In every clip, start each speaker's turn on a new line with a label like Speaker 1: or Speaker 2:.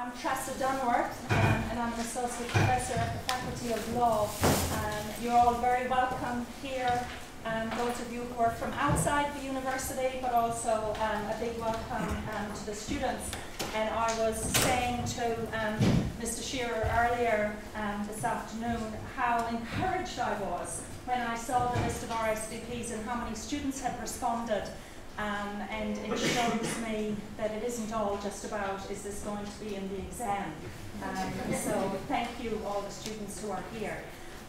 Speaker 1: I'm Tressa Dunworth, and I'm an associate professor at the Faculty of Law. You're all very welcome here, those of you who are from outside the university, but also a big welcome to the students. And I was saying to Mr. Shearer earlier this afternoon how encouraged I was when I saw the list of RSVPs and how many students had responded. And it shows me that it isn't all just about, is this going to be in the exam? So thank you, all the students who are here.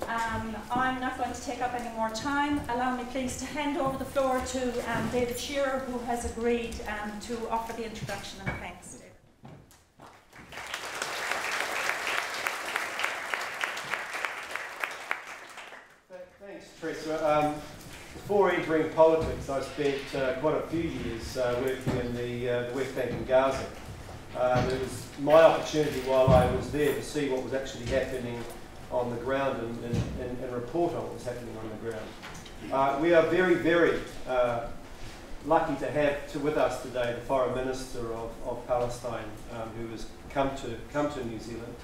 Speaker 1: I'm not going to take up any more time. Allow me please to hand over the floor to David Shearer, who has agreed to offer the introduction, and thanks, David.
Speaker 2: Thanks, Tressa. Before entering politics, I spent quite a few years working in the West Bank and Gaza. It was my opportunity while I was there to see what was actually happening on the ground and report on what was happening on the ground. We are very, very lucky to have with us today the Foreign Minister of Palestine, who has come to New Zealand.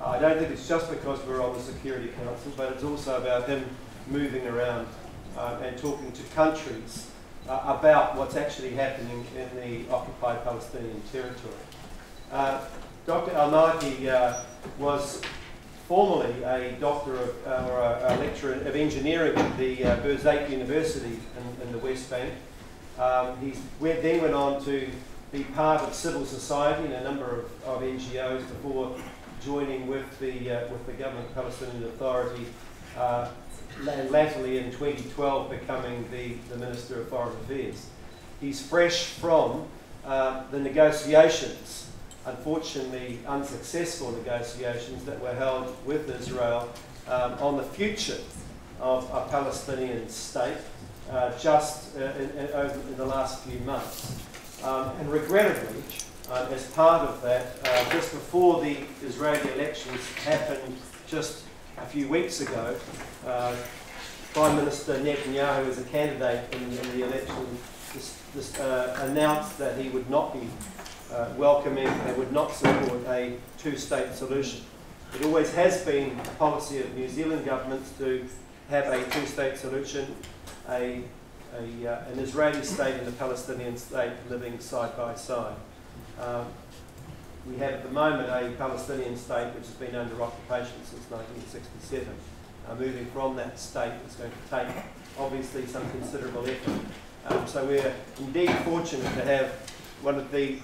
Speaker 2: I don't think it's just because we're on the Security Council, but it's also about him moving around and talking to countries about what's actually happening in the occupied Palestinian territory. Dr. Al-Malki was formerly a doctor or a lecturer of engineering at the Birzeit University in the West Bank. He then went on to be part of civil society in a number of NGOs before joining with the government Palestinian Authority, and latterly in 2012 becoming the Minister of Foreign Affairs. He's fresh from the negotiations, unfortunately unsuccessful negotiations that were held with Israel on the future of a Palestinian state just in the last few months. And regrettably, as part of that, just before the Israeli elections happened just a few weeks ago, Prime Minister Netanyahu, as a candidate in the election, announced that he would not be welcoming and would not support a two-state solution. It always has been the policy of New Zealand governments to have a two-state solution, an Israeli state and a Palestinian state living side by side. We have at the moment a Palestinian state which has been under occupation since 1967. Moving from that state is going to take obviously some considerable effort. So we're indeed fortunate to have one of the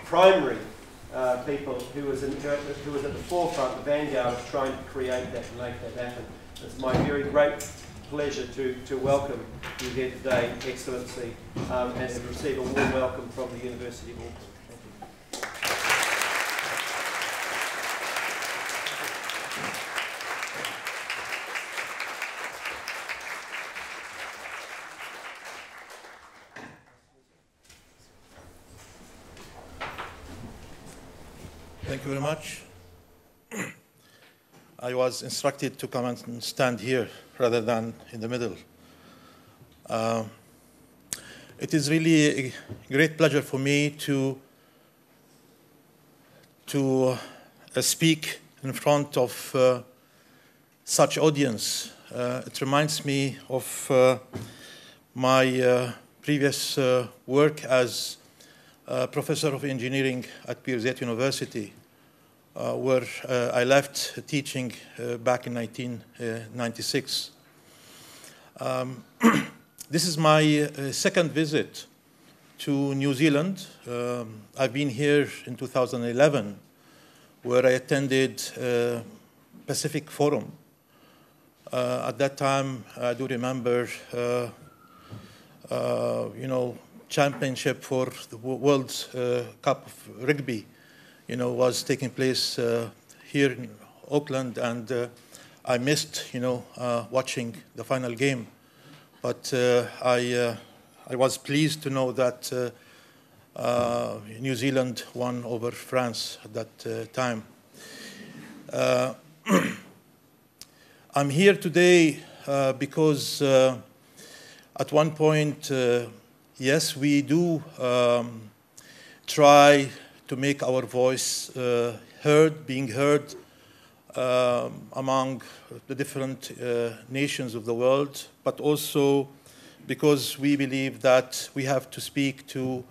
Speaker 2: primary people who was at the forefront, the vanguard of trying to create that and make that happen. It's my very great pleasure to welcome you here today, Excellency, and to receive a warm welcome from the University of Auckland.
Speaker 3: Thank you very much. I was instructed to come and stand here rather than in the middle. It is really a great pleasure for me to speak in front of such audience. It reminds me of my previous work as professor of engineering at Birzeit University, where I left teaching back in 1996. This is my second visit to New Zealand. I've been here in 2011, where I attended Pacific Forum. At that time, I do remember, championship for the World Cup of Rugby, was taking place here in Auckland, and I missed, watching the final game. But I was pleased to know that New Zealand won over France at that time. I'm here today because at one point, yes, we do try to make our voice heard, being heard among the different nations of the world, but also because we believe that we have to speak to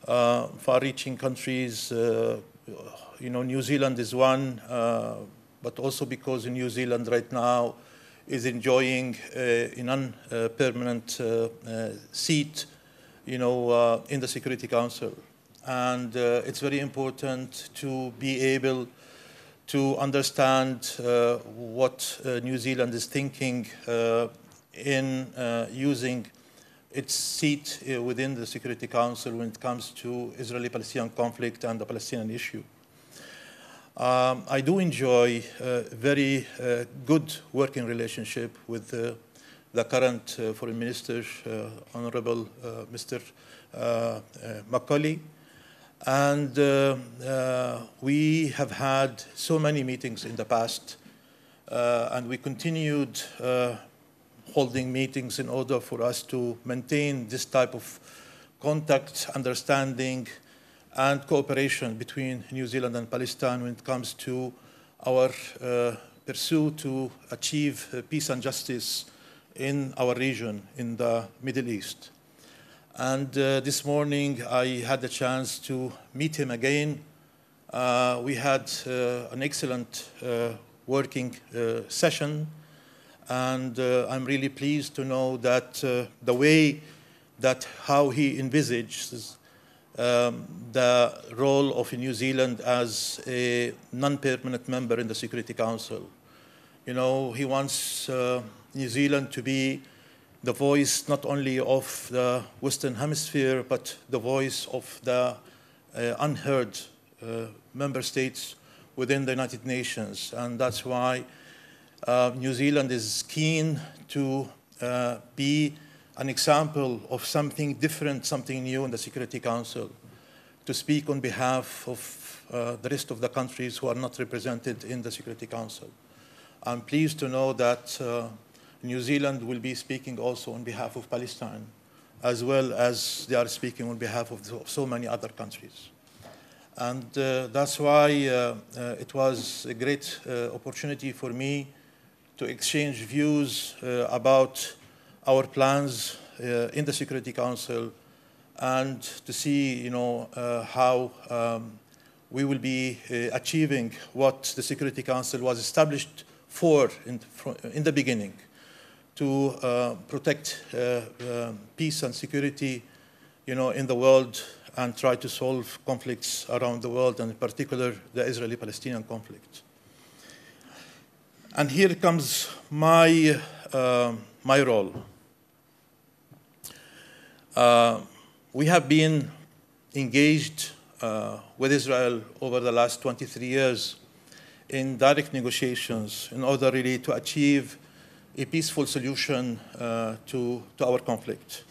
Speaker 3: far-reaching countries. New Zealand is one, but also because New Zealand right now is enjoying a non-permanent seat, in the Security Council. And it's very important to be able to understand what New Zealand is thinking in using its seat within the Security Council when it comes to Israeli-Palestinian conflict and the Palestinian issue. I do enjoy a very good working relationship with the current Foreign Minister, Honorable Mr. Macaulay. And we have had so many meetings in the past, and we continued holding meetings in order for us to maintain this type of contact, understanding, and cooperation between New Zealand and Palestine when it comes to our pursuit to achieve peace and justice in our region, in the Middle East. And this morning, I had the chance to meet him again. We had an excellent working session, and I'm really pleased to know that the way that how he envisages the role of New Zealand as a non-permanent member in the Security Council. He wants New Zealand to be the voice not only of the Western Hemisphere, but the voice of the unheard member states within the United Nations. And that's why New Zealand is keen to be an example of something different, something new in the Security Council, to speak on behalf of the rest of the countries who are not represented in the Security Council. I'm pleased to know that New Zealand will be speaking also on behalf of Palestine, as well as they are speaking on behalf of so many other countries. And that's why it was a great opportunity for me to exchange views about our plans in the Security Council and to see, how we will be achieving what the Security Council was established for in the beginning, to protect peace and security, in the world and try to solve conflicts around the world, and in particular the Israeli-Palestinian conflict. And here comes my role. We have been engaged with Israel over the last 23 years in direct negotiations in order really to achieve a peaceful solution to our conflict.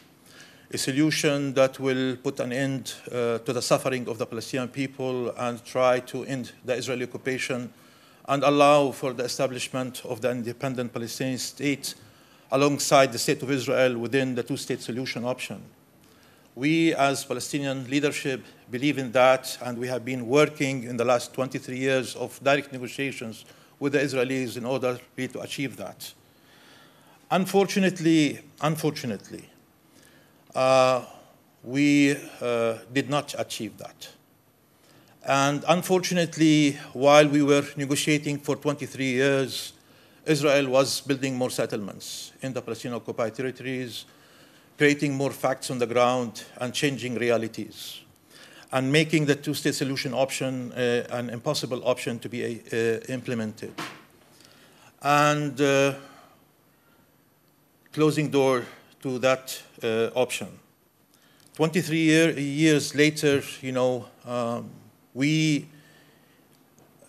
Speaker 3: A solution that will put an end to the suffering of the Palestinian people and try to end the Israeli occupation and allow for the establishment of the independent Palestinian state alongside the state of Israel within the two-state solution option. We, as Palestinian leadership, believe in that, and we have been working in the last 23 years of direct negotiations with the Israelis in order really to achieve that. Unfortunately, we did not achieve that. And unfortunately, while we were negotiating for 23 years, Israel was building more settlements in the Palestinian occupied territories, creating more facts on the ground and changing realities, and making the two-state solution option an impossible option to be implemented. And closing door to that option. 23 years later, we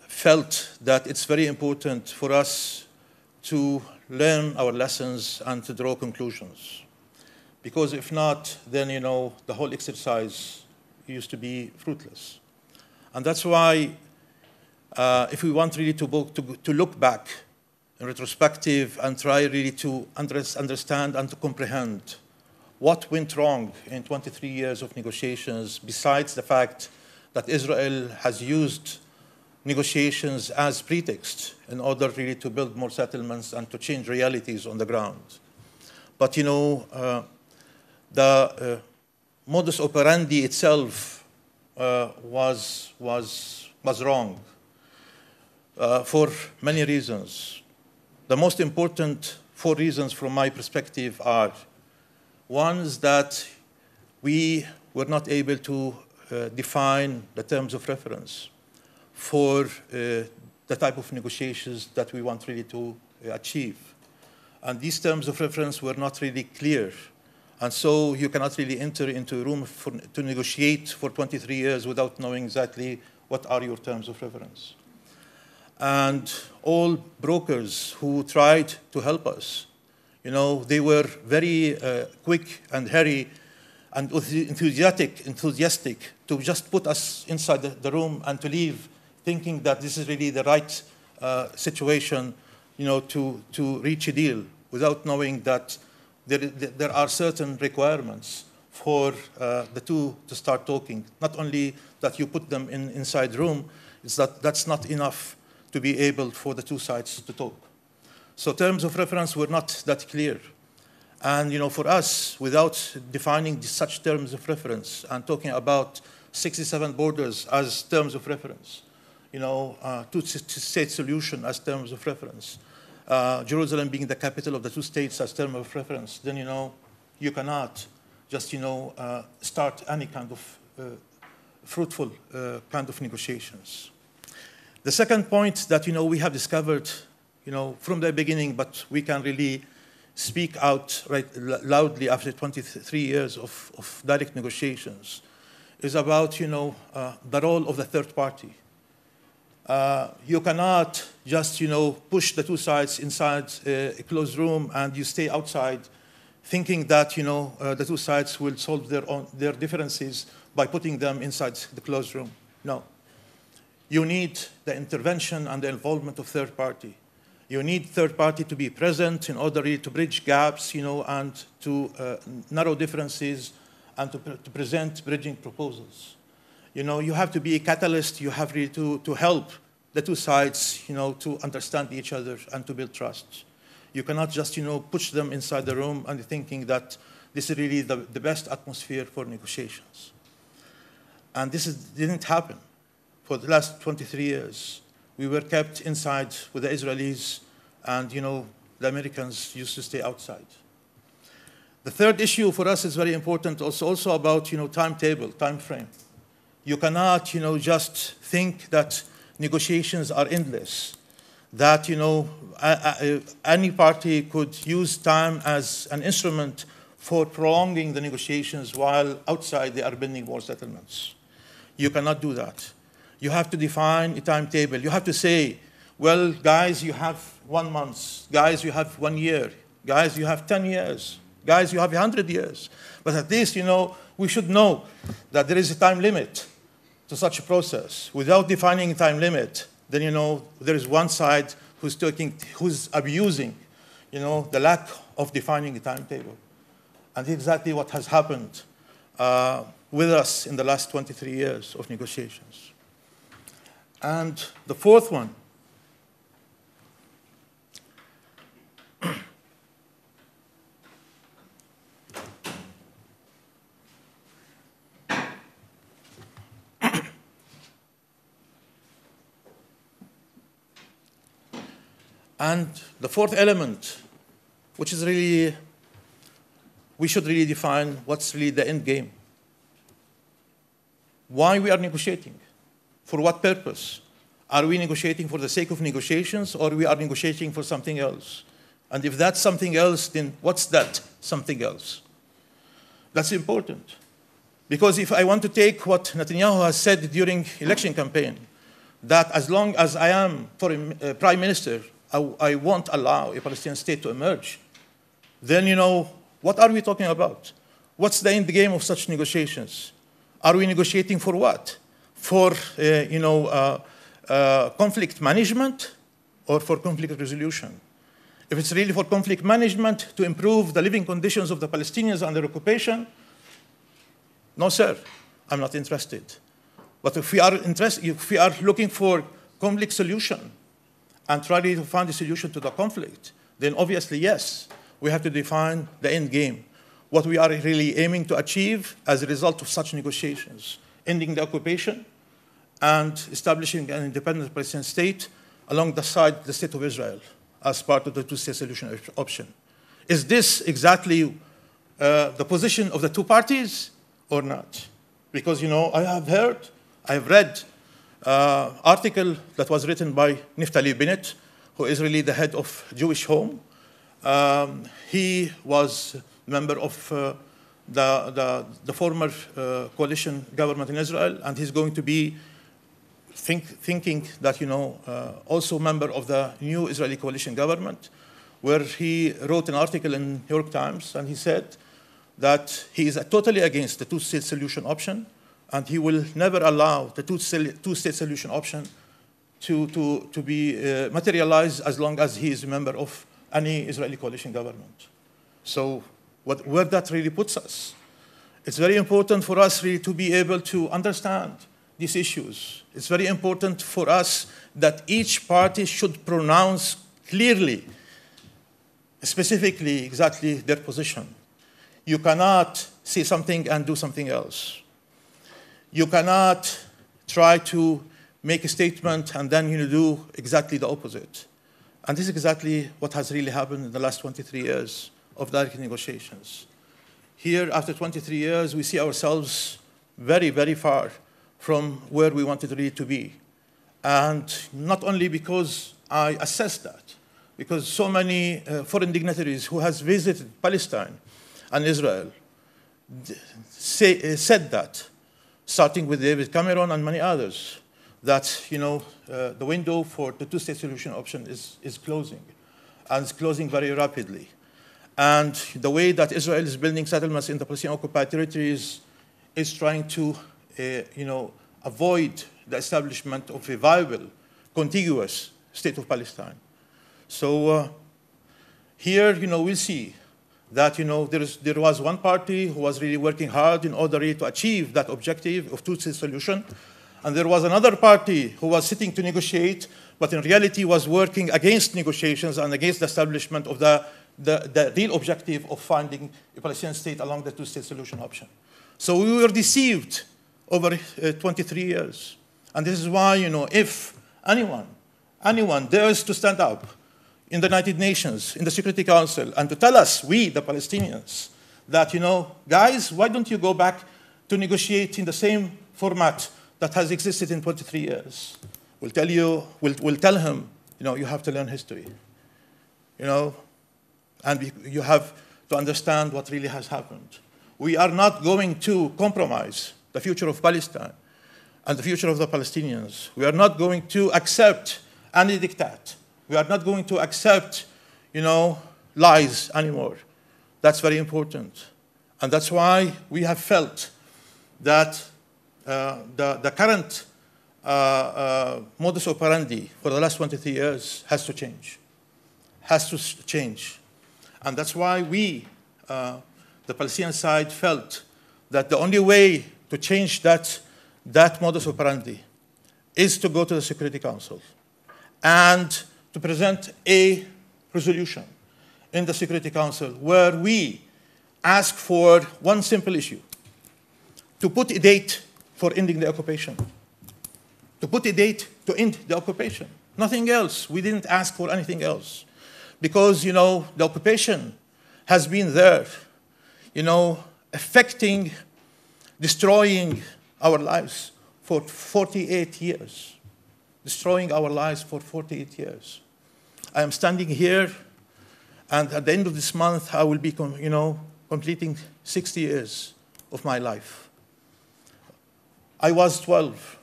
Speaker 3: felt that it's very important for us to learn our lessons and to draw conclusions. Because if not, then, the whole exercise used to be fruitless. And that's why, if we want really to look back in retrospective and try really to understand and to comprehend what went wrong in 23 years of negotiations, besides the fact that Israel has used negotiations as pretext in order really to build more settlements and to change realities on the ground. But you know, the modus operandi itself was wrong for many reasons. The most important 4 reasons from my perspective are: one is that we were not able to define the terms of reference for the type of negotiations that we want really to achieve. And these terms of reference were not really clear. And so you cannot really enter into a room to negotiate for 23 years without knowing exactly what are your terms of reference. And all brokers who tried to help us, you know, they were very quick and hairy and enthusiastic to just put us inside the room and to leave, thinking that this is really the right situation, you know, to reach a deal, without knowing that there are certain requirements for the two to start talking. Not only that you put them inside the room, it's that's not enough to be able for the two sides to talk. So terms of reference were not that clear. And you know, for us, without defining such terms of reference and talking about 67 borders as terms of reference, you know, two-state solution as terms of reference, Jerusalem being the capital of the 2 states as term of reference, then you know, you cannot just start any kind of fruitful kind of negotiations. The second point that we have discovered from the beginning, but we can really speak out loudly after 23 years of direct negotiations, is about the role of the third party. You cannot just push the two sides inside a closed room and you stay outside thinking that the two sides will solve their differences by putting them inside the closed room. No. You need the intervention and the involvement of third party. You need third party to be present in order to bridge gaps, and to narrow differences and to present bridging proposals. You have to be a catalyst. You have really to help the two sides, to understand each other and to build trust. You cannot just, push them inside the room and thinking that this is really the best atmosphere for negotiations. And this didn't happen. For the last 23 years, we were kept inside with the Israelis, and the Americans used to stay outside. The third issue for us is very important, also about timetable, time frame. You cannot just think that negotiations are endless, that any party could use time as an instrument for prolonging the negotiations while outside they are building more settlements. You cannot do that. You have to define a timetable. You have to say, well, guys, you have 1 month. Guys, you have 1 year. Guys, you have 10 years. Guys, you have 100 years. But at least, we should know that there is a time limit to such a process. Without defining a time limit, then, there is one side who's abusing, the lack of defining a timetable. And exactly what has happened with us in the last 23 years of negotiations. And the fourth one, and the fourth element, which is really, we should really define what's really the end game. Why we are negotiating? For what purpose? Are we negotiating for the sake of negotiations, or we are negotiating for something else? And if that's something else, then what's that something else? That's important. Because if I want to take what Netanyahu has said during election campaign, that as long as I am prime minister, I won't allow a Palestinian state to emerge, then, what are we talking about? What's the end game of such negotiations? Are we negotiating for what? For, conflict management or for conflict resolution? If it's really for conflict management to improve the living conditions of the Palestinians under occupation, no, sir, I'm not interested. But if we are interested, if we are looking for conflict solution and trying to find a solution to the conflict, then obviously, yes, we have to define the end game, what we are really aiming to achieve as a result of such negotiations, ending the occupation and establishing an independent Palestinian state along the side of the state of Israel as part of the two-state solution option. Is this exactly the position of the two parties or not? Because, you know, I have read article that was written by Naftali Bennett, who is really the head of Jewish Home. He was a member of the former coalition government in Israel, and he's going to be thinking that, you know, also member of the new Israeli coalition government, where he wrote an article in New York Times, and he said that he is totally against the two-state solution option, and he will never allow the two-state solution option to be materialized as long as he is a member of any Israeli coalition government. So where that really puts us, it's very important for us really to be able to understand these issues. It's very important for us that each party should pronounce clearly, specifically, exactly their position. You cannot say something and do something else. You cannot try to make a statement and then you do exactly the opposite. And this is exactly what has really happened in the last 23 years of direct negotiations. Here, after 23 years, we see ourselves very, very far from where we wanted really to be. And not only because I assess that, because so many foreign dignitaries who has visited Palestine and Israel said that, starting with David Cameron and many others, that, you know, the window for the two-state solution option is closing, and it's closing very rapidly. And the way that Israel is building settlements in the Palestinian occupied territories is trying to, you know, avoid the establishment of a viable, contiguous state of Palestine. So here, you know, we'll see that, you know, there was one party who was really working hard in order to achieve that objective of two-state solution, and there was another party who was sitting to negotiate, but in reality was working against negotiations and against the establishment of the real objective of finding a Palestinian state along the two-state solution option. So we were deceived over 23 years. And this is why, you know, if anyone dares to stand up in the United Nations, in the Security Council, and to tell us, we, the Palestinians, that, you know, guys, why don't you go back to negotiate in the same format that has existed in 23 years? We'll tell him, you know, you have to learn history, you know, and you have to understand what really has happened. We are not going to compromise the future of Palestine and the future of the Palestinians. We are not going to accept any diktat. We are not going to accept, you know, lies anymore. That's very important. And that's why we have felt that the current modus operandi for the last 23 years has to change. And that's why we, the Palestinian side, felt that the only way to change that modus operandi is to go to the Security Council and to present a resolution in the Security Council where we ask for one simple issue: to put a date for ending the occupation. To put a date to end the occupation. Nothing else. We didn't ask for anything else. Because, you know, the occupation has been there, you know, affecting, destroying our lives for 48 years. Destroying our lives for 48 years. I am standing here, and at the end of this month, I will be, you know, completing 60 years of my life. I was 12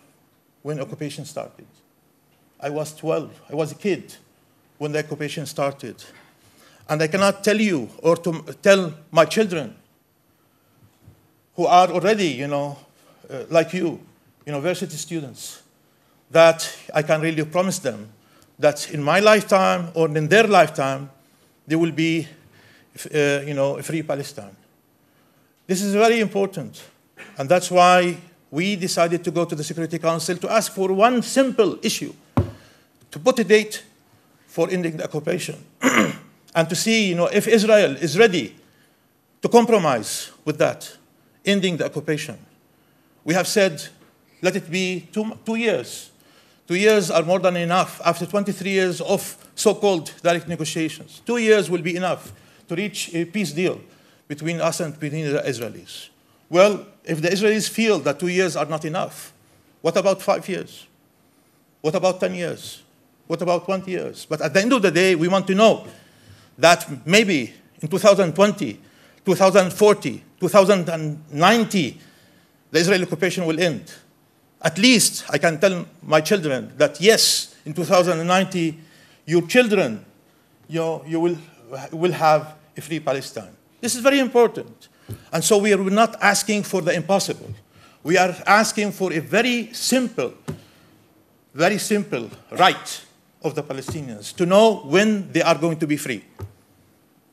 Speaker 3: when occupation started. I was 12. I was a kid when the occupation started. And I cannot tell you or to tell my children who are already, you know, like you, university students, that I can really promise them that in my lifetime or in their lifetime, there will be, you know, a free Palestine. This is very important. And that's why we decided to go to the Security Council to ask for one simple issue, to put a date for ending the occupation, and to see if Israel is ready to compromise with that, ending the occupation. We have said, let it be 2 years. 2 years are more than enough after 23 years of so-called direct negotiations. 2 years will be enough to reach a peace deal between us and between the Israelis. Well, if the Israelis feel that 2 years are not enough, what about 5 years? What about 10 years? What about 20 years? But at the end of the day, we want to know that maybe in 2020, 2040, 2090, the Israeli occupation will end. At least I can tell my children that yes, in 2090, your children, you will have a free Palestine. This is very important. And so we are not asking for the impossible. We are asking for a very simple right of the Palestinians to know when they are going to be free.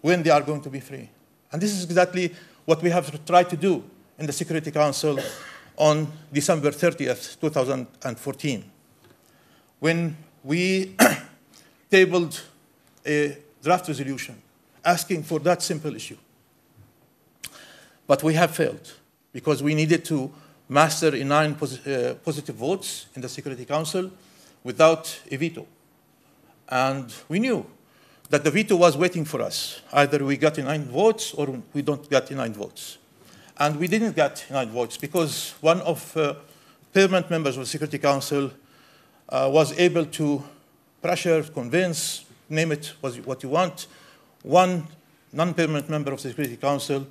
Speaker 3: When they are going to be free. And this is exactly what we have tried to do in the Security Council on December 30th, 2014, when we tabled a draft resolution asking for that simple issue. But we have failed because we needed to master 9 positive votes in the Security Council without a veto. And we knew that the veto was waiting for us. Either we got 9 votes or we don't get 9 votes. And we didn't get 9 votes because one of permanent members of the Security Council was able to pressure, convince, name it what you want, one non-permanent member of the Security Council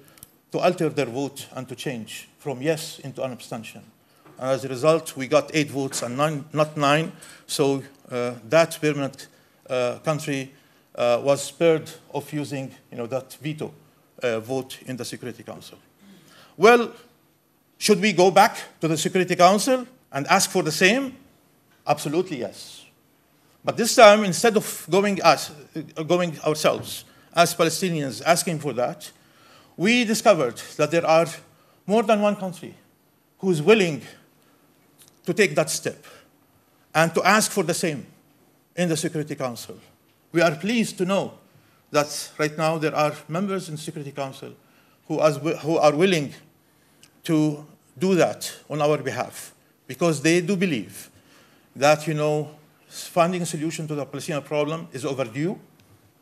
Speaker 3: to alter their vote and to change from yes into an abstention. And as a result, we got 8 votes and not 9. So that permanent country was spared of using that veto vote in the Security Council. Well, should we go back to the Security Council and ask for the same? Absolutely yes. But this time, instead of going ourselves as Palestinians asking for that, we discovered that there are more than one country who is willing to take that step and to ask for the same in the Security Council. We are pleased to know that right now there are members in the Security Council who are willing to do that on our behalf because they do believe that, finding a solution to the Palestinian problem is overdue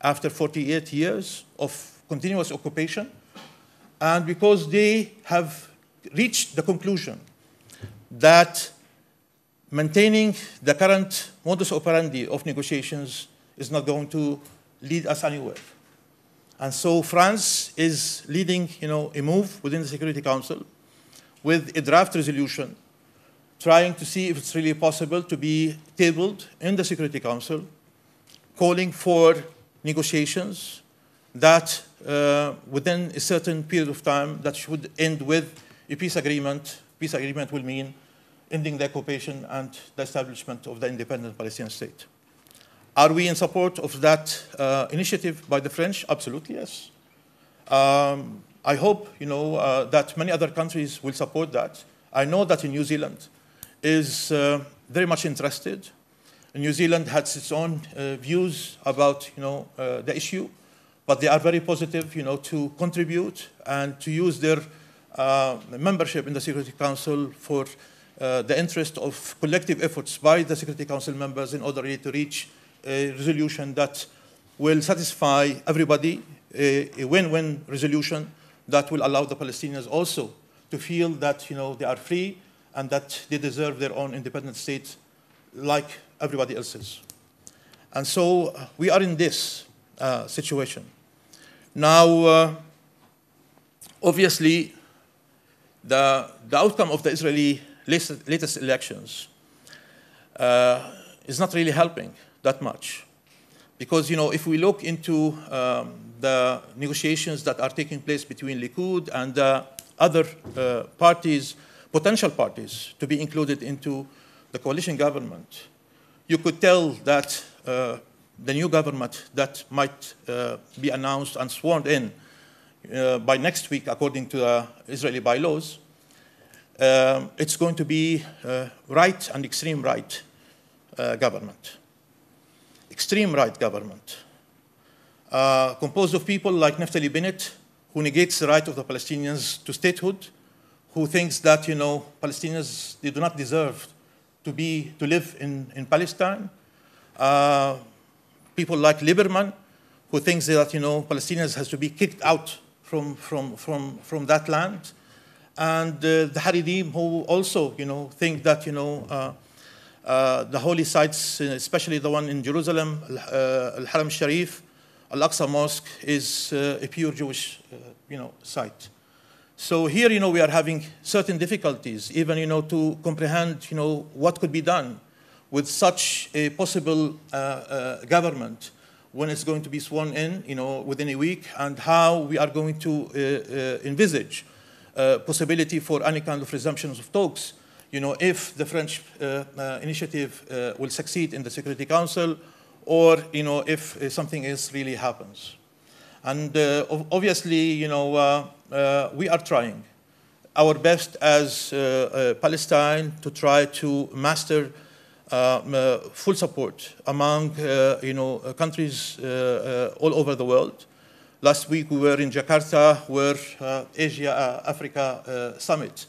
Speaker 3: after 48 years of continuous occupation, and because they have reached the conclusion that maintaining the current modus operandi of negotiations is not going to lead us anywhere. And so France is leading, a move within the Security Council with a draft resolution, trying to see if it's really possible to be tabled in the Security Council, calling for negotiations that within a certain period of time that should end with a peace agreement. Peace agreement will mean ending the occupation and the establishment of the independent Palestinian state. Are we in support of that initiative by the French? Absolutely, yes. I hope, that many other countries will support that. I know that in New Zealand is very much interested. New Zealand has its own views about, the issue, but they are very positive, to contribute and to use their membership in the Security Council for the interest of collective efforts by the Security Council members in order to reach a resolution that will satisfy everybody, a win-win resolution that will allow the Palestinians also to feel that they are free and that they deserve their own independent state like everybody else's. And so we are in this situation. Now, obviously, the outcome of the Israeli latest elections is not really helping that much. Because, if we look into the negotiations that are taking place between Likud and other parties, potential parties to be included into the coalition government, you could tell that the new government that might be announced and sworn in by next week, according to the Israeli bylaws, it's going to be right and extreme right government. Extreme right government. Composed of people like Naftali Bennett, who negates the right of the Palestinians to statehood, who thinks that, you know, Palestinians, they do not deserve to live in Palestine. People like Lieberman, who thinks that, you know, Palestinians has to be kicked out from that land. And the Haredim, who also, you know, think that, you know, the holy sites, especially the one in Jerusalem, Al-Haram Sharif, Al-Aqsa Mosque, is a pure Jewish, you know, site. So here, you know, we are having certain difficulties, even, you know, to comprehend, you know, what could be done with such a possible government when it's going to be sworn in, you know, within a week, and how we are going to envisage possibility for any kind of resumption of talks, you know, if the French initiative will succeed in the Security Council, or, you know, if something else really happens. And obviously, you know, we are trying our best as Palestine to try to master full support among, you know, countries all over the world. Last week we were in Jakarta, where Asia-Africa Summit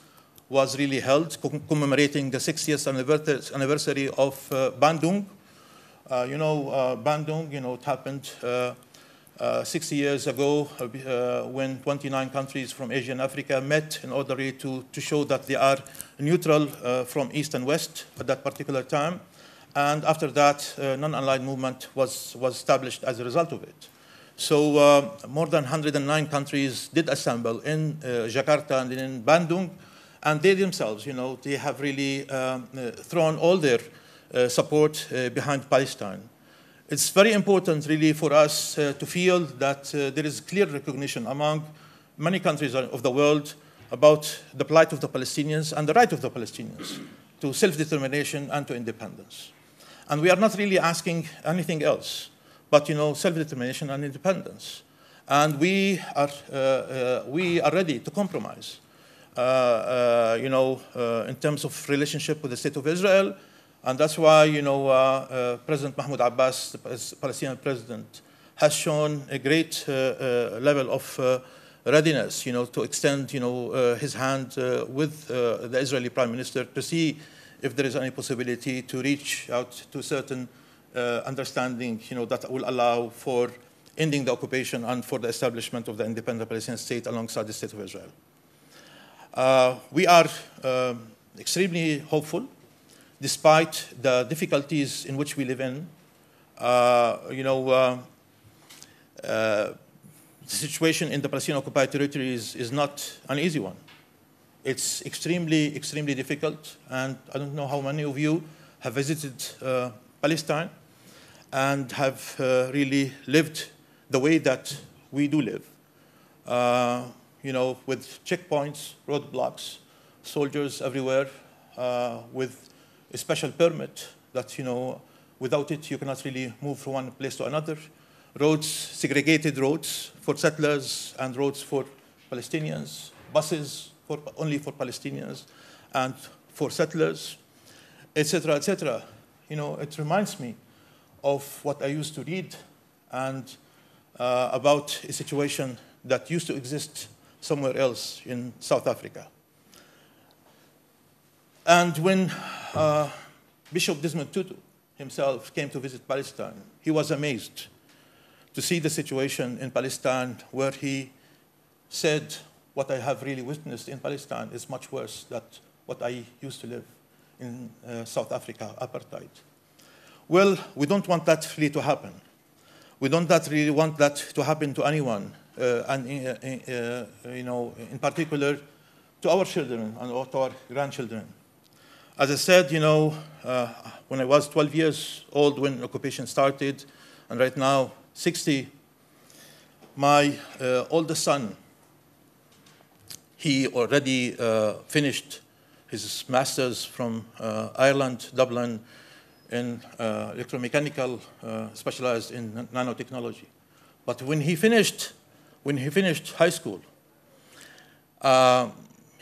Speaker 3: was really held, commemorating the 60th anniversary of Bandung. You know, Bandung, you know, it happened 60 years ago when 29 countries from Asia and Africa met in order to show that they are neutral from East and West at that particular time. And after that, non-aligned movement was established as a result of it. So more than 109 countries did assemble in Jakarta and in Bandung, and they themselves, you know, they have really thrown all their support behind Palestine. It's very important, really, for us to feel that there is clear recognition among many countries of the world about the plight of the Palestinians and the right of the Palestinians to self-determination and to independence. And we are not really asking anything else but, you know, self-determination and independence. And we are ready to compromise, you know, in terms of relationship with the State of Israel. And that's why, you know, President Mahmoud Abbas, the Palestinian president, has shown a great level of readiness, you know, to extend, you know, his hand with the Israeli Prime Minister to see if there is any possibility to reach out to certain understanding, you know, that will allow for ending the occupation and for the establishment of the independent Palestinian state alongside the State of Israel. We are extremely hopeful, despite the difficulties in which we live in. You know, the situation in the Palestinian occupied territories is not an easy one. It's extremely, extremely difficult, and I don't know how many of you have visited Palestine and have really lived the way that we do live. You know, with checkpoints, roadblocks, soldiers everywhere, with a special permit that, you know, without it you cannot really move from one place to another. Roads, segregated roads for settlers and roads for Palestinians, buses only for Palestinians and for settlers, etc., etc. You know, it reminds me of what I used to read and about a situation that used to exist somewhere else in South Africa. And when Bishop Desmond Tutu himself came to visit Palestine, he was amazed to see the situation in Palestine, where he said, what I have really witnessed in Palestine is much worse than what I used to live in South Africa, apartheid. Well, we don't want that really to happen. We don't really want that to happen to anyone, and you know, in particular to our children and to our grandchildren. As I said, you know, when I was 12 years old when occupation started, and right now 60, my oldest son, he already finished his master's from Ireland, Dublin, in electromechanical, specialized in nanotechnology. But when he finished high school,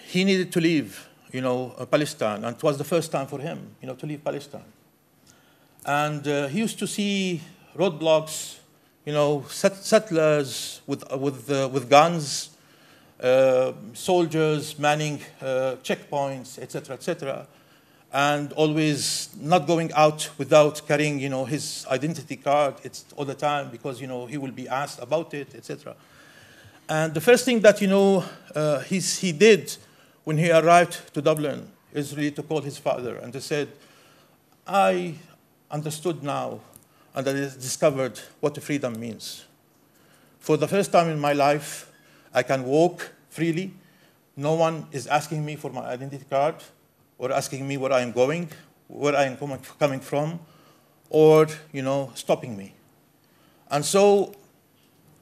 Speaker 3: he needed to leave, Palestine, and it was the first time for him, to leave Palestine. And he used to see roadblocks, settlers with guns, soldiers manning checkpoints, etc., and always not going out without carrying, his identity card all the time because, he will be asked about it, etc. And the first thing that, he did when he arrived to Dublin is really to call his father and to said, I understood now and I discovered what freedom means. For the first time in my life, I can walk freely. No one is asking me for my identity card or asking me where I am going, where I am coming from, or, stopping me. And so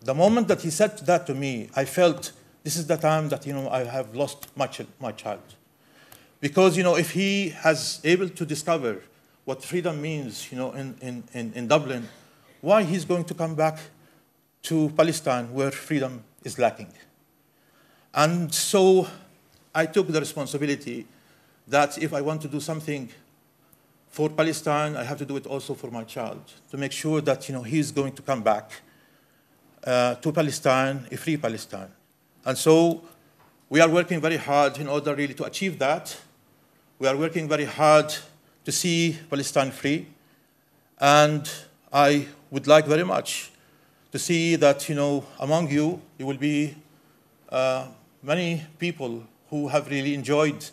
Speaker 3: the moment that he said that to me, I felt this is the time that, I have lost my child. Because, if he has able to discover what freedom means, in Dublin, why he's going to come back to Palestine where freedom is lacking? And so I took the responsibility that if I want to do something for Palestine, I have to do it also for my child, to make sure that, he's going to come back to Palestine, a free Palestine. And so we are working very hard in order really to achieve that. We are working very hard to see Palestine free. And I would like very much to see that, among you, there will be many people who have really enjoyed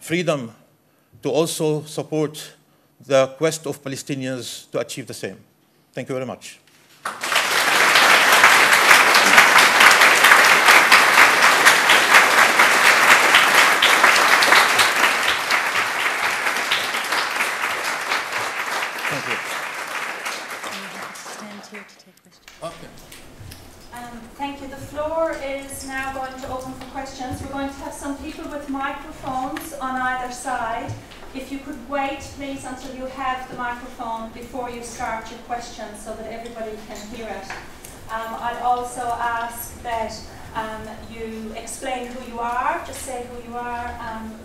Speaker 3: freedom to also support the quest of Palestinians to achieve the same. Thank you very much. Thank you.
Speaker 4: Stand here to take questions.
Speaker 3: Okay.
Speaker 1: Thank you. The floor is now going to open for questions. We're going to have some people with microphones on either side. If you could wait, please, until you have the microphone before you start your question so that everybody can hear it. I'd also ask that you explain who you are, just say who you are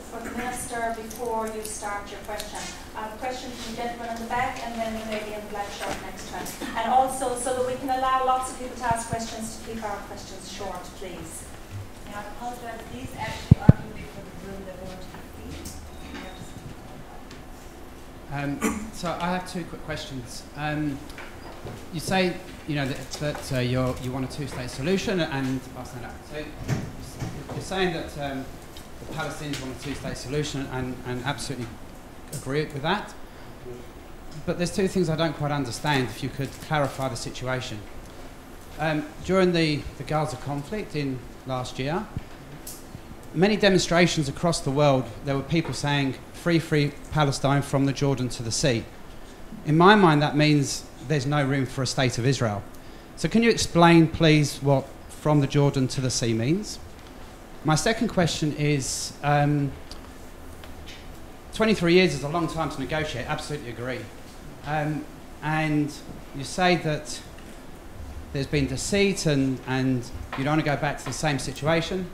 Speaker 1: for the Minister before you start your question. A question from the gentleman in the back and then the lady in the black shirt next to him. And also, so that we can allow lots of people to ask questions, to keep our questions short, please.
Speaker 4: I apologize, these actually are moving for the room that want to be.
Speaker 5: So I have two quick questions. You say, that you want a two-state solution, and I'll stand up. So you're saying that the Palestinians want a two-state solution, and absolutely agree with that. But there's two things I don't quite understand. If you could clarify the situation. During the Gaza conflict in last year, many demonstrations across the world, there were people saying, free Palestine from the Jordan to the sea. In my mind, that means there's no room for a state of Israel. So can you explain, please, what from the Jordan to the sea means? My second question is, 23 years is a long time to negotiate, absolutely agree. And you say that there's been deceit and you don't want to go back to the same situation.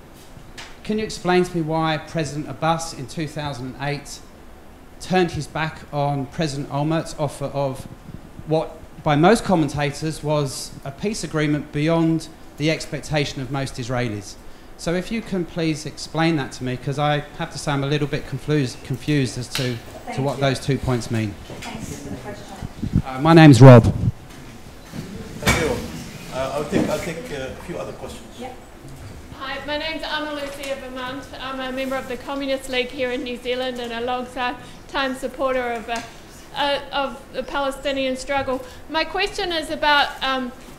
Speaker 5: Can you explain to me why President Abbas in 2008 turned his back on President Olmert's offer of what, by most commentators, was a peace agreement beyond the expectation of most Israelis? So if you can please explain that to me, because I have to say I'm a little bit confused as to what those 2 points mean.
Speaker 1: Thanks for the question.
Speaker 5: My name's Rob.
Speaker 3: Thank you. I'll take a few other questions.
Speaker 1: Yeah.
Speaker 6: Hi, my name's Anna Lucia Vermont. I'm a member of the Communist League here in New Zealand and a long-time supporter of the Palestinian struggle. My question is about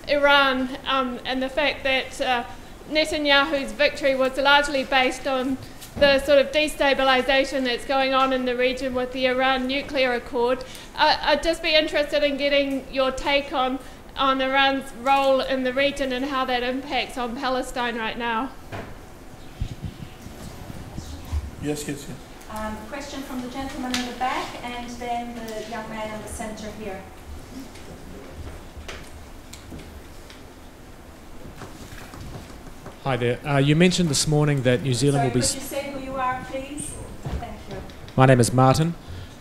Speaker 6: Iran and the fact that Netanyahu's victory was largely based on the sort of destabilization that's going on in the region with the Iran nuclear accord. I'd just be interested in getting your take on Iran's role in the region and how that impacts on Palestine right now.
Speaker 3: Yes.
Speaker 1: Question from the gentleman in the back and then the young man in the center here.
Speaker 7: Hi there. You mentioned this morning that New Zealand will be...
Speaker 1: Could you say who you are, please. Thank you.
Speaker 7: My name is Martin.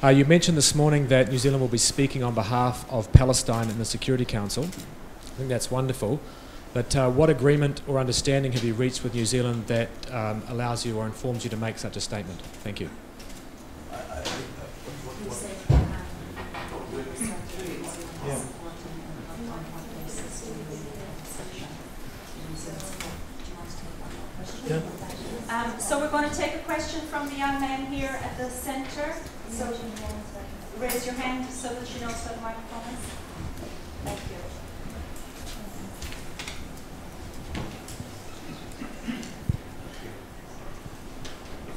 Speaker 7: You mentioned this morning that New Zealand will be speaking on behalf of Palestine in the Security Council. I think that's wonderful. But what agreement or understanding have you reached with New Zealand that allows you or informs you to make such a statement? Thank you.
Speaker 1: So we're going to take a question from the young man here at the centre. So raise your hand so that she knows where the microphone is. Thank you.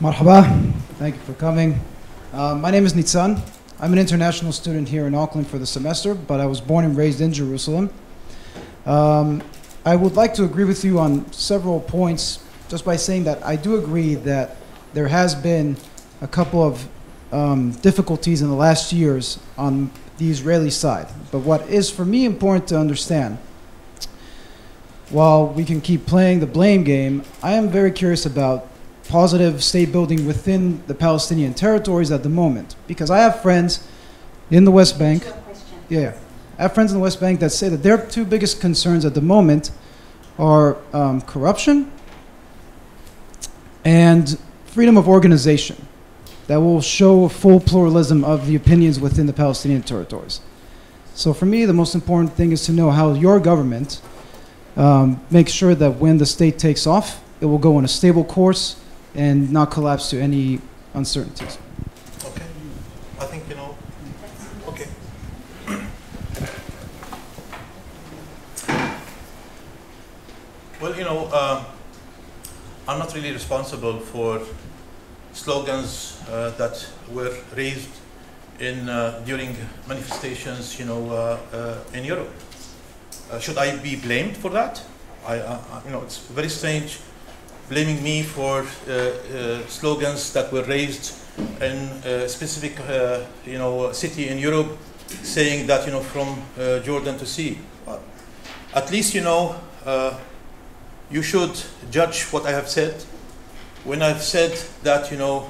Speaker 8: Marhaba. Thank you for coming. My name is Nitzan. I'm an international student here in Auckland for the semester, but I was born and raised in Jerusalem. I would like to agree with you on several points, just by saying that I do agree that there has been a couple of difficulties in the last years on the Israeli side. But what is for me important to understand, while we can keep playing the blame game, I am very curious about positive state building within the Palestinian territories at the moment. Because I have friends in the West Bank. Yeah, I have friends in the West Bank that say that their two biggest concerns at the moment are corruption and freedom of organization that will show a full pluralism of the opinions within the Palestinian territories. So for me, the most important thing is to know how your government makes sure that when the state takes off, it will go on a stable course and not collapse to any uncertainties.
Speaker 3: Okay. I think, you know, okay. Well, you know, I'm not really responsible for slogans that were raised in during manifestations, you know, in Europe. Should I be blamed for that? You know, it's very strange blaming me for slogans that were raised in a specific, you know, city in Europe, saying that, you know, from Jordan to sea. Well, at least, you know, you should judge what I have said. When I've said that, you know,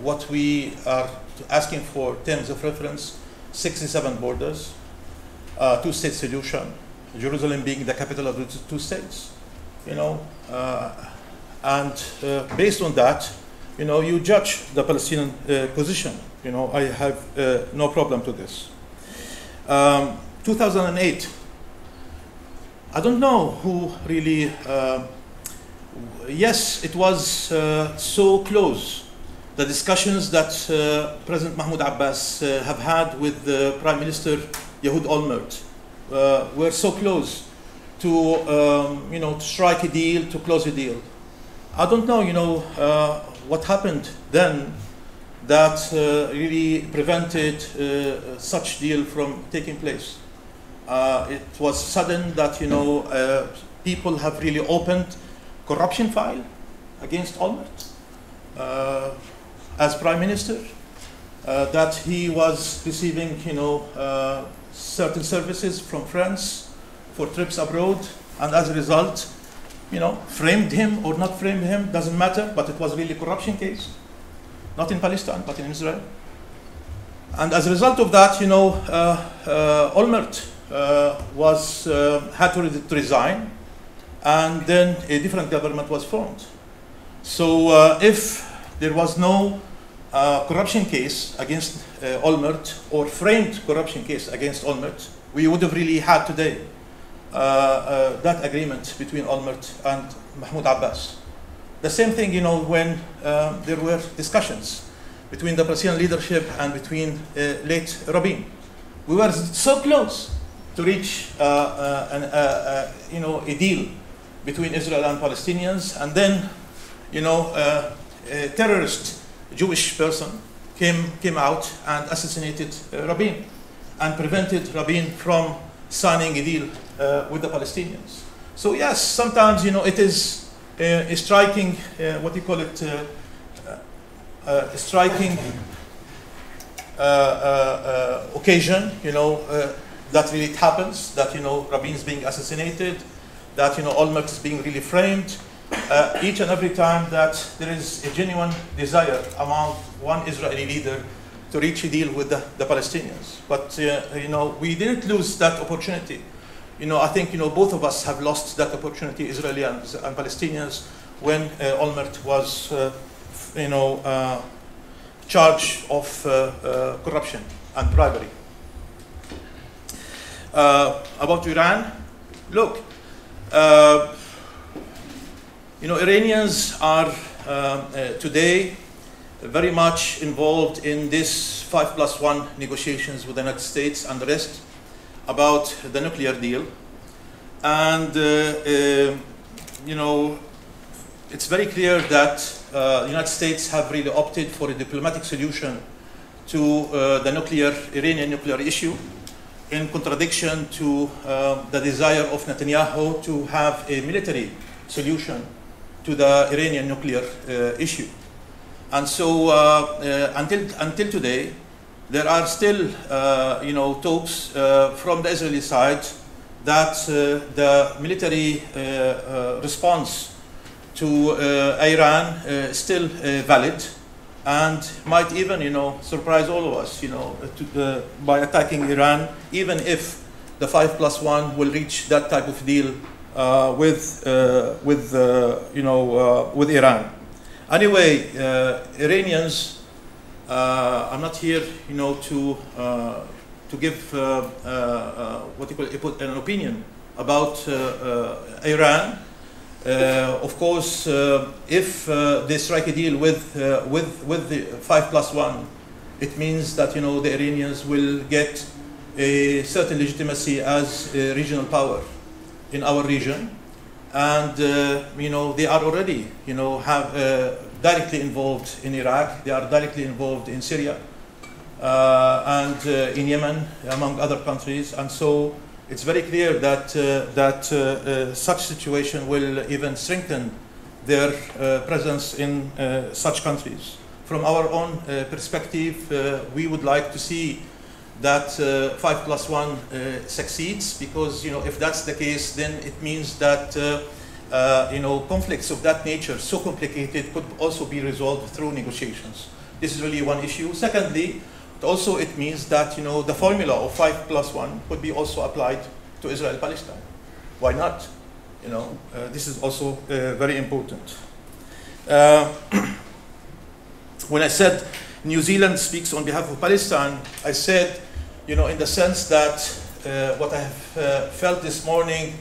Speaker 3: what we are asking for terms of reference, 67 borders, two-state solution, Jerusalem being the capital of the two states, you know, and based on that, you know, you judge the Palestinian position. You know, I have no problem to this. 2008, I don't know who really, yes, it was so close. The discussions that President Mahmoud Abbas have had with Prime Minister Riad Al-Malki were so close to, you know, to strike a deal, to close a deal. I don't know, you know, what happened then that really prevented such deal from taking place. It was sudden that, you know, people have really opened corruption file against Al-Malki as Prime Minister, that he was receiving, you know, certain services from France for trips abroad, and as a result, you know, framed him or not framed him, doesn't matter, but it was really a corruption case, not in Palestine, but in Israel. And as a result of that, you know, Al-Malki had to resign, and then a different government was formed. So if there was no corruption case against Al-Malki or framed corruption case against Al-Malki, we would have really had today that agreement between Al-Malki and Mahmoud Abbas. The same thing, you know, when there were discussions between the Palestinian leadership and between late Rabin. We were so close to reach you know, a deal between Israel and Palestinians, and then, you know, a terrorist Jewish person came out and assassinated Rabin and prevented Rabin from signing a deal with the Palestinians. So yes, sometimes, you know, it is a striking, what do you call it, a striking occasion, you know, that really happens, that, you know, Rabin is being assassinated, that, you know, Al-Malki is being really framed, each and every time that there is a genuine desire among one Israeli leader to reach a deal with the Palestinians. But you know, we didn't lose that opportunity. You know, I think, you know, both of us have lost that opportunity, Israeli and Palestinians, when Olmert was, you know, charged of corruption and bribery. About Iran, look, you know, Iranians are today very much involved in this 5+1 negotiations with the United States and the rest about the nuclear deal. And, you know, it's very clear that the United States have really opted for a diplomatic solution to the Iranian nuclear issue, in contradiction to the desire of Netanyahu to have a military solution to the Iranian nuclear issue. And so until today, there are still you know, talks from the Israeli side that the military response to Iran is still valid, and might even, you know, surprise all of us, you know, by attacking Iran, even if the 5+1 will reach that type of deal with Iran. Anyway, Iranians, I'm not here, you know, to give what you call an opinion about Iran. Of course, if they strike a deal with the 5+1, it means that, you know, the Iranians will get a certain legitimacy as a regional power in our region, and you know, they are already, you know, directly involved in Iraq. They are directly involved in Syria and in Yemen, among other countries, and so it's very clear that such situation will even strengthen their presence in such countries. From our own perspective, we would like to see that 5+1 succeeds, because, you know, if that's the case, then it means that you know, conflicts of that nature, so complicated, could also be resolved through negotiations. This is really one issue. Secondly, also it means that, you know, the formula of 5+1 could be also applied to Israel-Palestine. Why not? You know, this is also very important. When I said New Zealand speaks on behalf of Palestine, I said, you know, in the sense that what I have felt this morning,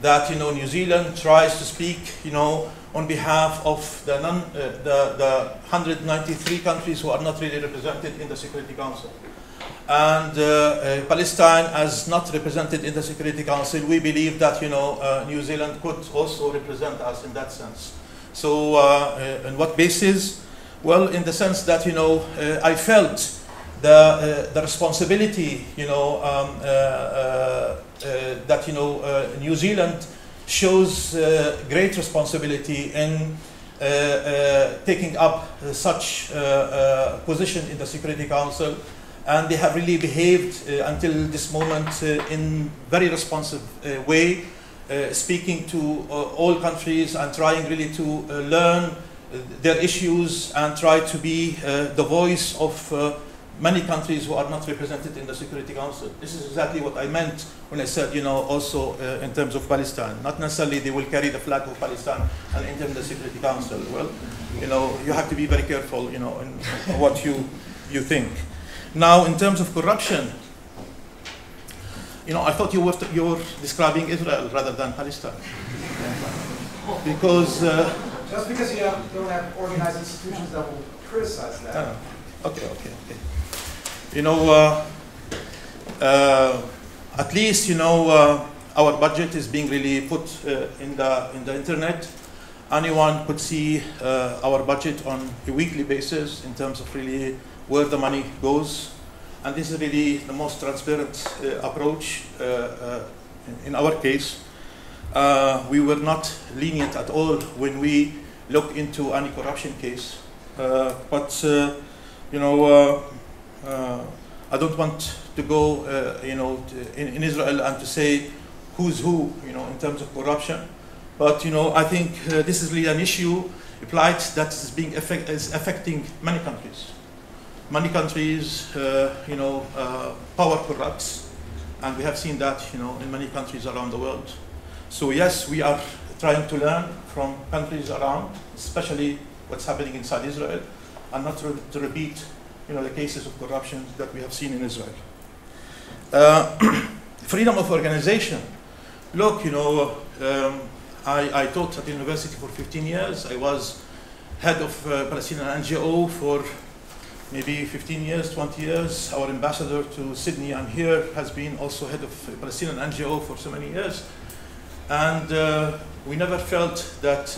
Speaker 3: that, you know, New Zealand tries to speak, you know, on behalf of the 193 countries who are not really represented in the Security Council. And Palestine, as not represented in the Security Council, we believe that, you know, New Zealand could also represent us in that sense. So on what basis? Well, in the sense that, you know, I felt the responsibility, you know, that, you know, New Zealand shows great responsibility in taking up such position in the Security Council, and they have really behaved until this moment in very responsive way, speaking to all countries and trying really to learn their issues and try to be the voice of many countries who are not represented in the Security Council. This is exactly what I meant when I said, you know, also in terms of Palestine. Not necessarily they will carry the flag of Palestine and enter the Security Council. Well, you know, you have to be very careful, you know, in what you think. Now, in terms of corruption, you know, I thought you were describing Israel rather than Palestine. Because...
Speaker 8: just because you don't have organized institutions that will criticize that.
Speaker 3: Okay. You know, at least, you know, our budget is being really put in the internet. Anyone could see our budget on a weekly basis in terms of really where the money goes. And this is really the most transparent approach in our case. We were not lenient at all when we look into any corruption case. But you know, I don't want to go, you know, in Israel and to say who's who, you know, in terms of corruption. But I think this is really an issue, a plight that is affecting many countries. Many countries, power corrupts, and we have seen that, in many countries around the world. So yes, we are trying to learn from countries around, especially what's happening inside Israel, and not to repeat, the cases of corruption that we have seen in Israel. Freedom of organization. Look, I taught at the university for 15 years. I was head of Palestinian NGO for maybe 15 years, 20 years. Our ambassador to Sydney and here has been also head of Palestinian NGO for so many years. And we never felt that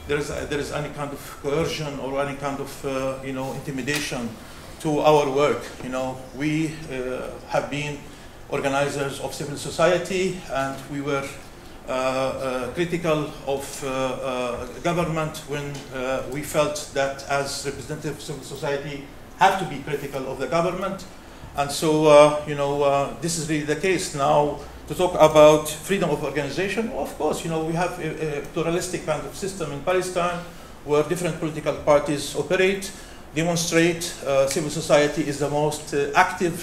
Speaker 3: there is any kind of coercion or any kind of intimidation to our work. We have been organizers of civil society, and we were critical of government when we felt that as representative civil society have to be critical of the government. And so this is really the case now. To talk about freedom of organization, of course, we have a pluralistic kind of system in Palestine where different political parties operate, demonstrate. Civil society is the most active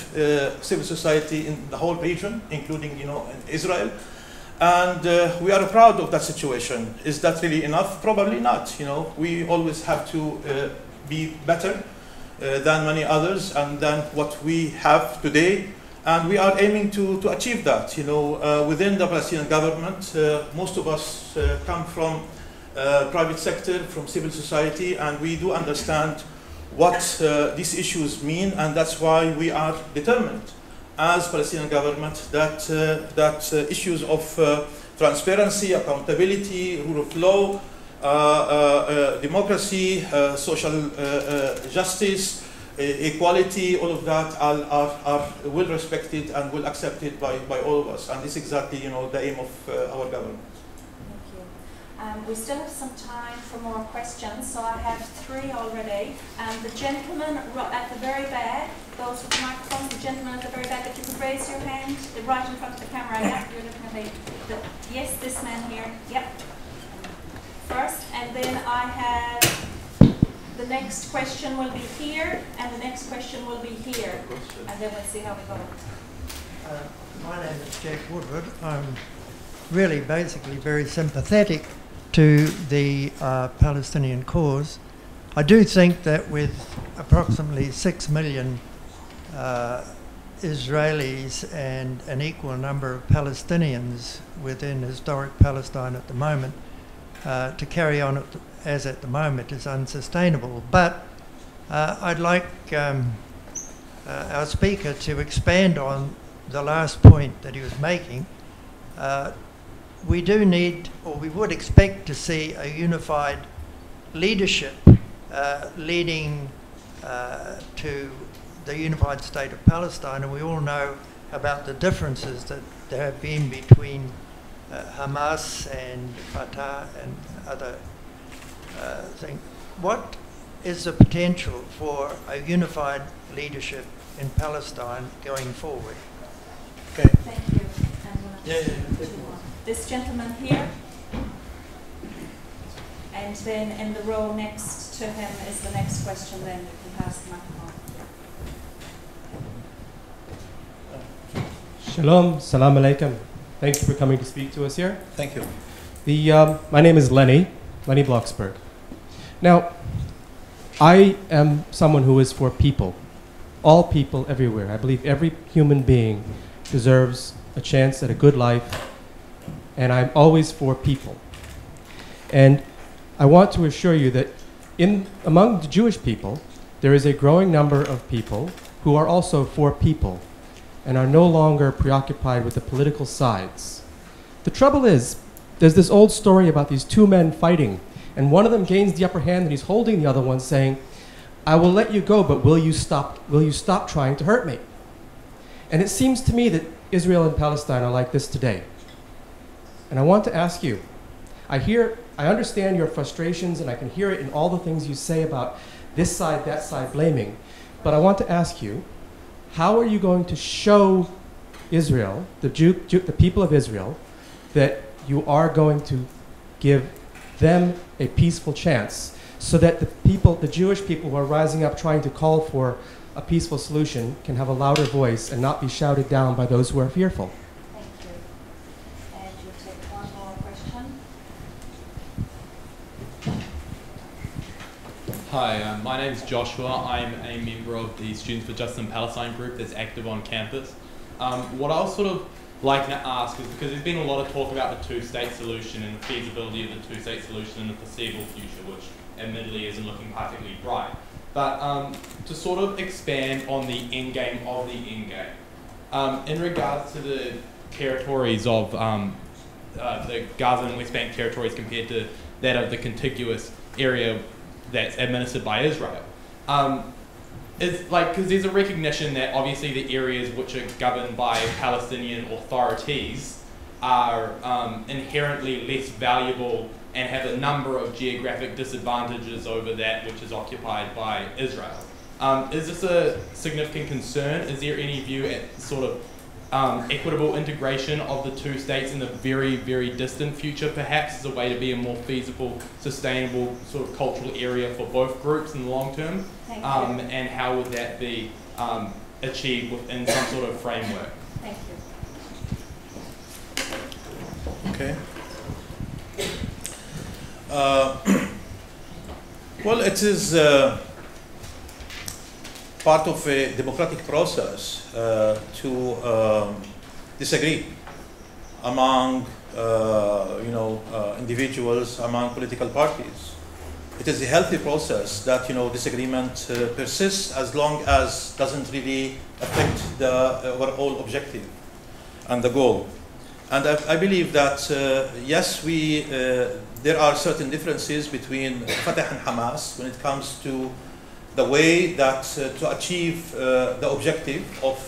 Speaker 3: civil society in the whole region, including, in Israel. And we are proud of that situation. Is that really enough? Probably not. We always have to be better than many others and than what we have today. And we are aiming to achieve that. Within the Palestinian government, most of us come from private sector, from civil society, and we do understand what these issues mean, and that's why we are determined as Palestinian government that issues of transparency, accountability, rule of law, democracy, social justice, equality, all of that are well respected and well accepted by all of us, and this is exactly the aim of our government.
Speaker 1: Thank you. We still have some time for more questions, so I have 3 already. The gentleman at the very back, those with the microphones, the gentleman at the very back, if you could raise your hand right in front of the camera. Yeah, you're looking at me. Yes, this man here. Yep. First, and then I have. The next question will be here, and the next question will be here, and then we'll see how we go.
Speaker 9: My name is Jack Woodward. I'm really basically very sympathetic to the Palestinian cause. I do think that with approximately 6 million Israelis and an equal number of Palestinians within historic Palestine at the moment, to carry on as at the moment is unsustainable. But I'd like our speaker to expand on the last point that he was making. We do need, or we would expect to see, a unified leadership leading to the unified state of Palestine, and we all know about the differences that there have been between Hamas and Fatah and other things. What is the potential for a unified leadership in Palestine going forward?
Speaker 3: Okay.
Speaker 1: Thank you. And this gentleman here, and then in the row next to him is the next question. Then you can pass the microphone.
Speaker 10: Shalom, salam alaikum. Thank you for coming to speak to us here.
Speaker 3: Thank you.
Speaker 10: My name is Lenny Blocksberg. Now, I am someone who is for people, all people everywhere. I believe every human being deserves a chance at a good life, and I'm always for people. And I want to assure you that among the Jewish people, there is a growing number of people who are also for people and are no longer preoccupied with the political sides. The trouble is, there's this old story about these 2 men fighting, and one of them gains the upper hand and he's holding the other one saying, I will let you go, but will you stop trying to hurt me? And it seems to me that Israel and Palestine are like this today. And I want to ask you, I understand your frustrations and I can hear it in all the things you say about this side, that side blaming, but I want to ask you, how are you going to show Israel, the people of Israel, that you are going to give them a peaceful chance so that the people, the Jewish people who are rising up trying to call for a peaceful solution can have a louder voice and not be shouted down by those who are fearful.
Speaker 1: Thank you. And we'll take one more question.
Speaker 11: Hi, my name's Joshua. I'm a member of the Students for Justice in Palestine group that's active on campus. What I was sort of like to ask is, because there's been a lot of talk about the two-state solution and the feasibility of the two-state solution in the foreseeable future, which admittedly isn't looking particularly bright. But to sort of expand on the end game of the end game, in regards to the territories of the Gaza and West Bank territories compared to that of the contiguous area that's administered by Israel, it's like, because there's a recognition that obviously the areas which are governed by Palestinian authorities are inherently less valuable and have a number of geographic disadvantages over that which is occupied by Israel. Is this a significant concern? Is there any view at sort of equitable integration of the two states in the very, very distant future, perhaps, as a way to be a more feasible, sustainable sort of cultural area for both groups in the long term? And how would that be achieved within some sort of framework?
Speaker 1: Thank you.
Speaker 3: Okay. Well, it is part of a democratic process to disagree among individuals, among political parties. It is a healthy process that disagreement persists as long as doesn't really affect the overall objective and the goal. And I believe that yes, there are certain differences between Fatah and Hamas when it comes to the way that to achieve the objective of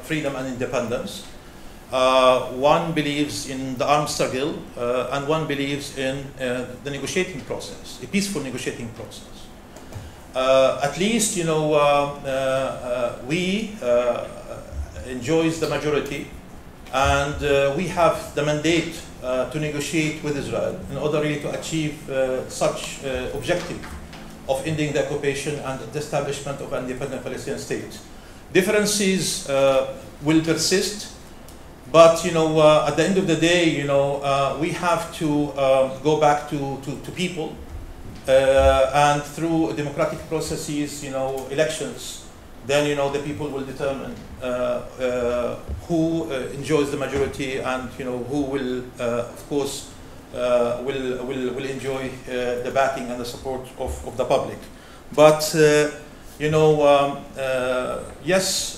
Speaker 3: freedom and independence. One believes in the armed struggle and one believes in the negotiating process, a peaceful negotiating process. At least, we enjoys the majority, and we have the mandate to negotiate with Israel in order really to achieve such objective of ending the occupation and the establishment of an independent Palestinian state. Differences will persist, but at the end of the day, we have to go back to people, and through democratic processes, elections, then the people will determine who enjoys the majority and who will, of course, will enjoy the backing and the support of the public. But yes,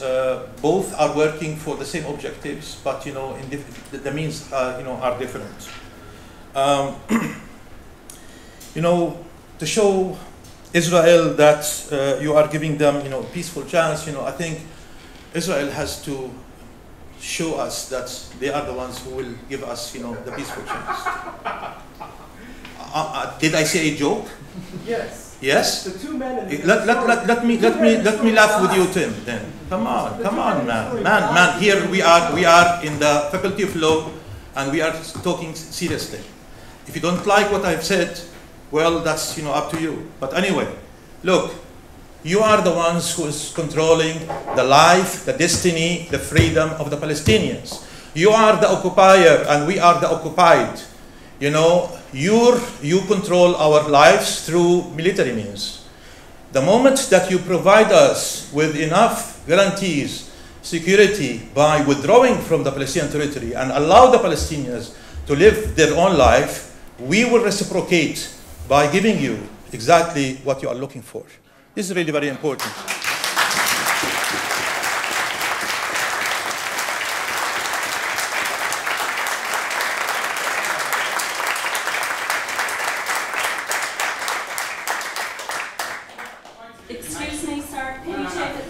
Speaker 3: both are working for the same objectives, but the means are different. To show Israel that you are giving them a peaceful chance, I think Israel has to show us that they are the ones who will give us the peaceful chance. Did I say a joke?
Speaker 10: Yes.
Speaker 3: Yes?
Speaker 10: The two men in
Speaker 3: let me laugh with you, Tim, then. Come on, man. Here we are in the Faculty of Law, and we are talking seriously. If you don't like what I've said, well, that's up to you. But anyway, look, you are the ones who is controlling the life, the destiny, the freedom of the Palestinians. You are the occupier, and we are the occupied. You control our lives through military means. The moment that you provide us with enough guarantees, security, by withdrawing from the Palestinian territory and allow the Palestinians to live their own life, we will reciprocate by giving you exactly what you are looking for. This is really very important.
Speaker 1: Excuse me, sir. Can you take a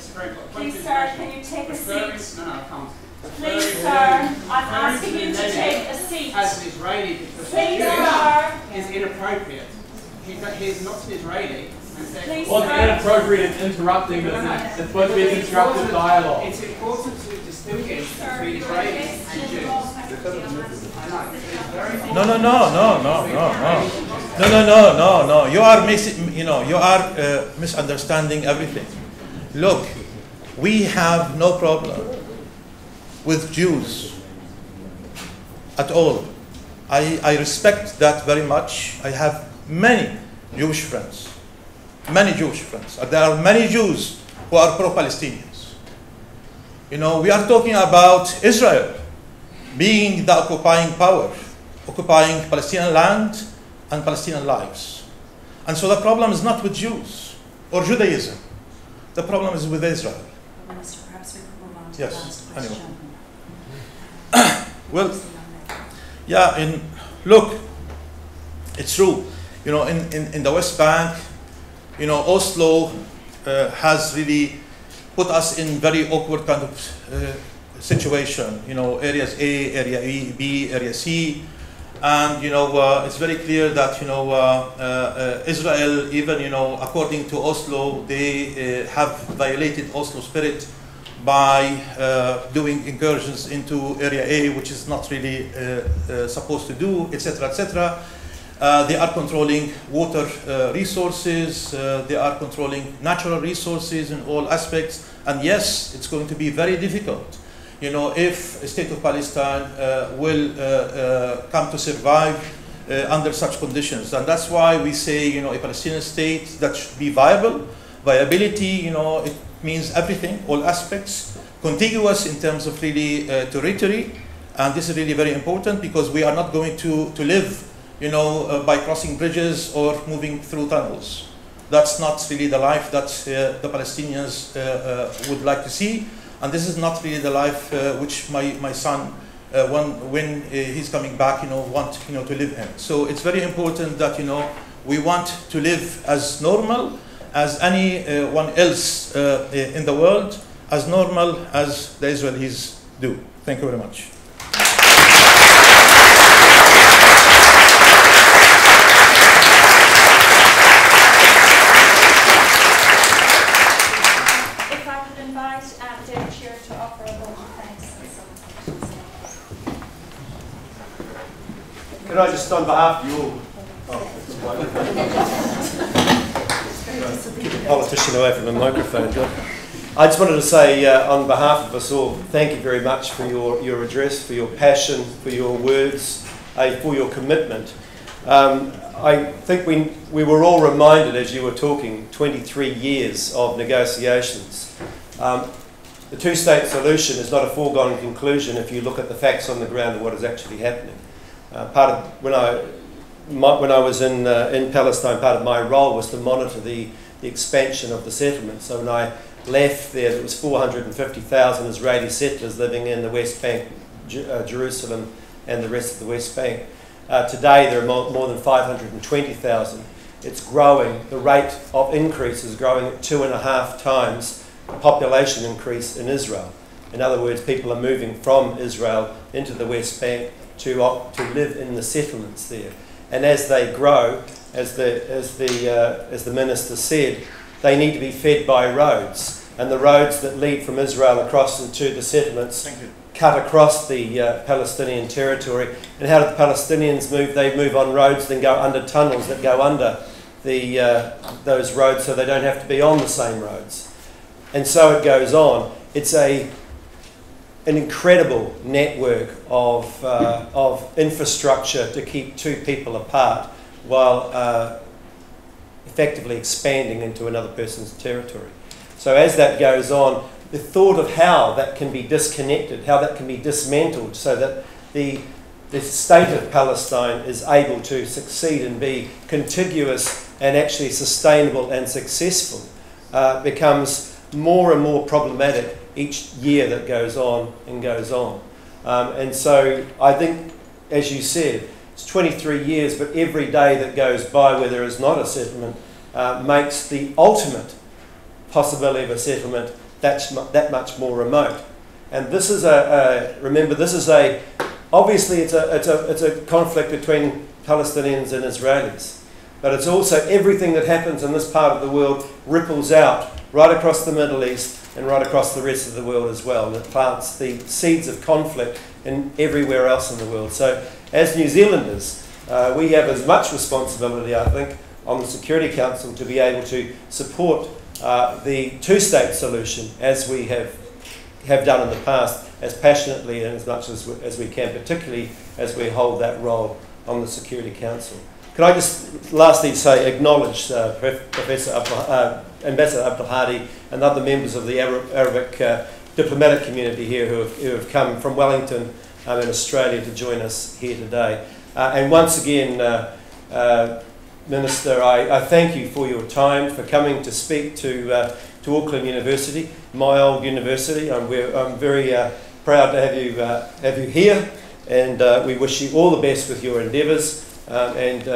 Speaker 1: please, sir? Can you take a seat?
Speaker 5: No, I can't.
Speaker 1: Please, sir. I'm asking you to take a seat.
Speaker 5: As an Israeli,
Speaker 1: Please, sir.
Speaker 5: is inappropriate. He's not an Israeli.
Speaker 1: Please,
Speaker 12: Well, it's
Speaker 1: sir.
Speaker 12: inappropriate and interrupting, but it's supposed to be a constructive dialogue.
Speaker 5: It's important to distinguish between Israelis and Jews.
Speaker 3: No, no, no, no, no, no, no. No, no, no, no, no. You are misunderstanding everything. Look, we have no problem with Jews at all. I respect that very much. I have many Jewish friends. Many Jewish friends. There are many Jews who are pro-Palestinians. You know, we are talking about Israel being the occupying power, occupying Palestinian land and Palestinian lives. And so the problem is not with Jews or Judaism. The problem is with Israel.
Speaker 13: Minister, perhaps we could move on to
Speaker 3: Yes,
Speaker 13: the last question.
Speaker 3: anyway. Well, yeah, look, it's true. You know, in the West Bank, you know, Oslo has really put us in very awkward kind of situation. You know, areas A, area B, area C. And, you know, it's very clear that, you know, Israel, even, you know, according to Oslo, they have violated Oslo spirit by doing incursions into area A, which is not really supposed to do, etc., etc. They are controlling water resources. They are controlling natural resources in all aspects. And yes, it's going to be very difficult, you know, if a state of Palestine will come to survive under such conditions. And that's why we say, you know, a Palestinian state that should be viable. Viability, you know, it means everything, all aspects. Contiguous in terms of really territory. And this is really very important because we are not going to live, you know, by crossing bridges or moving through tunnels. That's not really the life that the Palestinians would like to see. And this is not really the life which my son, when he's coming back, you know, want, you know, to live in. So it's very important that, you know, we want to live as normal as anyone else in the world, as normal as the Israelis do. Thank you very much.
Speaker 2: Can I just, on behalf of you all, politician away from the microphone, John. I just wanted to say, on behalf of us all, thank you very much for your address, for your passion, for your words, for your commitment. I think we were all reminded as you were talking, 23 years of negotiations. The two-state solution is not a foregone conclusion if you look at the facts on the ground and what is actually happening. Part of when I was in Palestine, part of my role was to monitor the expansion of the settlement. So when I left there, there was 450,000 Israeli settlers living in the West Bank, Jerusalem, and the rest of the West Bank. Today, there are more than 520,000. It's growing. The rate of increase is growing at 2.5 times the population increase in Israel. In other words, people are moving from Israel into the West Bank to live in the settlements there. And as they grow, as the minister said, they need to be fed by roads. And the roads that lead from Israel across into the settlements cut across the Palestinian territory. And how do the Palestinians move? They move on roads, then go under tunnels that go under those roads so they don't have to be on the same roads. And so it goes on. It's an incredible network of infrastructure to keep two people apart while effectively expanding into another person's territory. So as that goes on, the thought of how that can be disconnected, how that can be dismantled so that the state of Palestine is able to succeed and be contiguous and actually sustainable and successful becomes more and more problematic each year that goes on and goes on. And so I think, as you said, it's 23 years, but every day that goes by where there is not a settlement makes the ultimate possibility of a settlement that much more remote. And this is remember, this is obviously it's a conflict between Palestinians and Israelis, but it's also everything that happens in this part of the world ripples out right across the Middle East, and right across the rest of the world as well. It plants the seeds of conflict in everywhere else in the world. So as New Zealanders, we have as much responsibility, I think, on the Security Council to be able to support the two-state solution as we have done in the past, as passionately and as much as we can, particularly as we hold that role on the Security Council. Could I just lastly say, acknowledge Ambassador Abdul Hadi and other members of the Arabic diplomatic community here who have come from Wellington in Australia to join us here today. And once again, Minister, I thank you for your time, for coming to speak to Auckland University, my old university. I'm very proud to have you here, and we wish you all the best with your endeavours and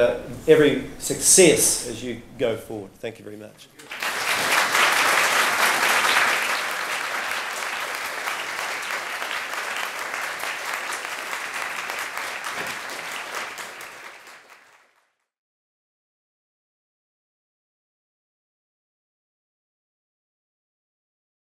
Speaker 2: every success as you go forward. Thank you very much.